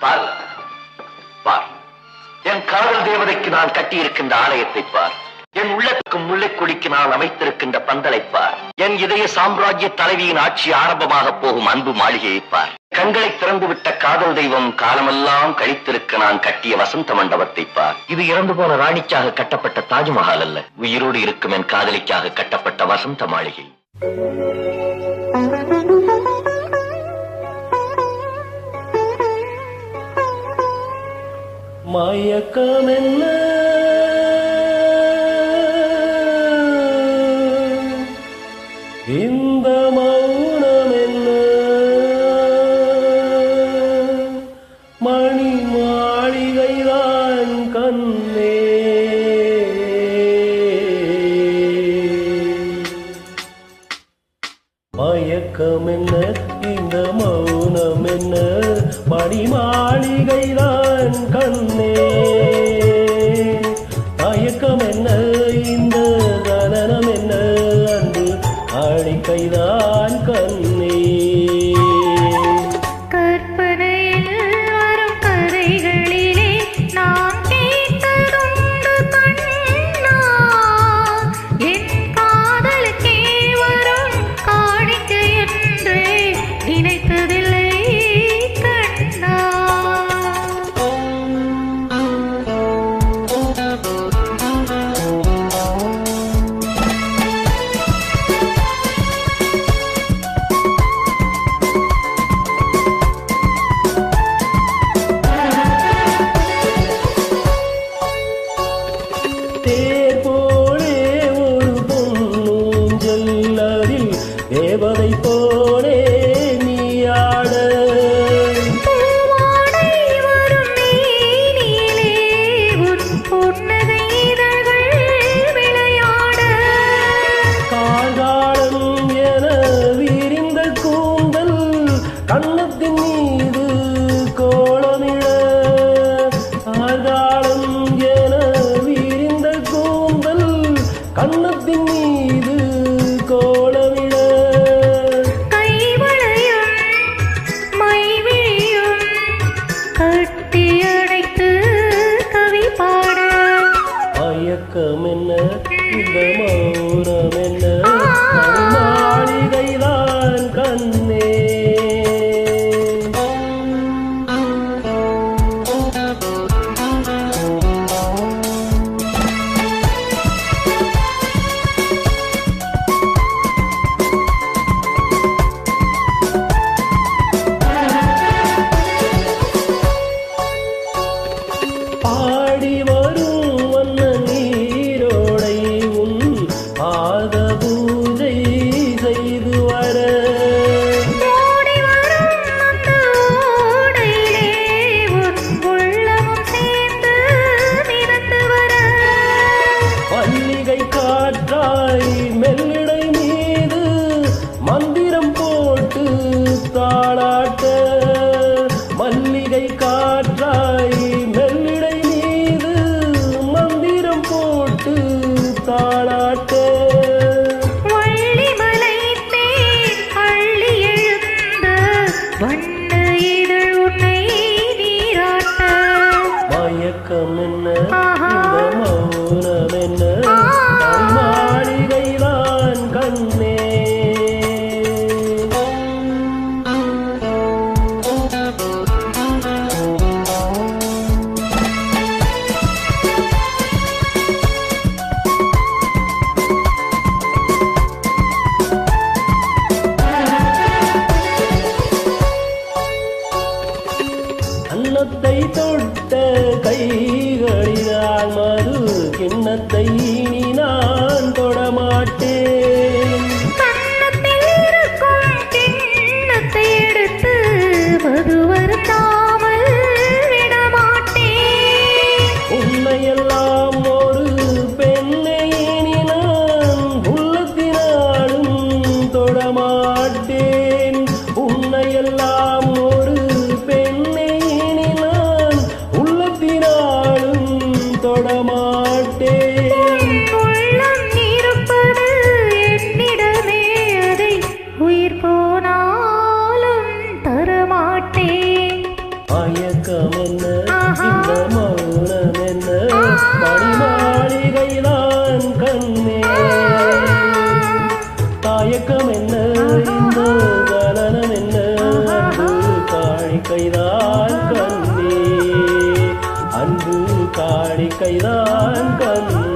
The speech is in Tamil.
பார் பார், என் காதல் தேவதைக்கு நான் கட்டியிருக்கின்ற ஆலயத்தை பார். என் உள்ளத்துக்கும் முல்லைக்கொடிக்கு நான் அமைத்திருக்கின்ற பந்தலை பார். என் இதய சாம்ராஜ்ய தலைவியின் ஆட்சி ஆரம்பமாக போகும் அன்பு மாளிகையை பார். கண்களை திறந்துவிட்ட காதல் தெய்வம் காலமெல்லாம் கழித்திருக்க நான் கட்டிய வசந்த மண்டபத்தை பார். இது இறந்து போன ராணிக்காக கட்டப்பட்ட தாஜ்மஹால் அல்ல, உயிரோடு இருக்கும் என் காதலிக்காக கட்டப்பட்ட வசந்த மாளிகை. மயக்கம் என்ன, இந்த மௌனம் என்ன, மணி மாளிகைதான் கண்ணே. மயக்கம் என்ன, இந்த மௌனம் என்ன, மணி மாளிகைதான் கண்ணே. மயக்கம் என்ன, இந்த கலனம் என்ன, அன்பு ஆழிக்கைதான் கண்ணே. தேவதை போலே நீயாட, வரும் நீலே உன் பொன்னகை இதழ்கள் விளையாட, கார்காலம் என விரிந்த கூந்தல் கண்ணத்தின் மீது கோலமிட, கார்காலம் என விரிந்த கூந்தல் கண்ணத்தின் மீது கோலமிட, கட்டியடைத்து கவி பாட. மயக்கம் என்ன, இந்த மௌனம் என்ன, மாளிகைதான் கண்ணே. பாடி வரும் வண்ண நீரோடை உன் பாத பூஜை செய்து வர, ஓடி வரும் அந்த ஓடையிலே உன் உள்ளமும் சேர்ந்து மிதந்து வர, மல்லிகை காற்றாய் மெல்லிடை மீது மந்திரம் போட்டு தாளாட்ட, மல்லிகை காற்றாய் மெல்லிடை மீது மந்திரம் போட்டு தாளாட்ட, வள்ளிமலை தேன் அள்ளி எழுந்த வண்ண இதழ் உன்னை நீராட்ட. மயக்கம் என்ன, இந்த மௌனம் என்ன, மாளிகைதான் கண்ணே. அன்னத்தை தொட்ட கைகளினால் மது கிண்ணத்தை இனி நான் தொடமாட்டேன். கன்னத்தில் இருக்கும் கிண்ணத்தை எடுத்து மது வருத்தாமல் விடமாட்டேன். உண்மையெல்லாம் ஒரு பெண்ணை இனி நான் உள்ளத்தினாலும் தொடமாட்டேன். உண்மையெல்லாம் ஒரு பெண்ணை இனி நான் உள்ளத்தினாலும் தொடமாட்டேன். உள்ளம் இருப்பது என்னிடமே, அதை உயிர் போனாலும் தரமாட்டேன். மயக்கம் என்ன இந்த மௌனம் என்ன மணி மாளிகைதான் கண்ணே தாயக்கம் என்ன இந்த கலனம் என்ன அன்பு காணிக்கைதான் கண்ணே அன்பு காணிக்கைதான் கண்ணே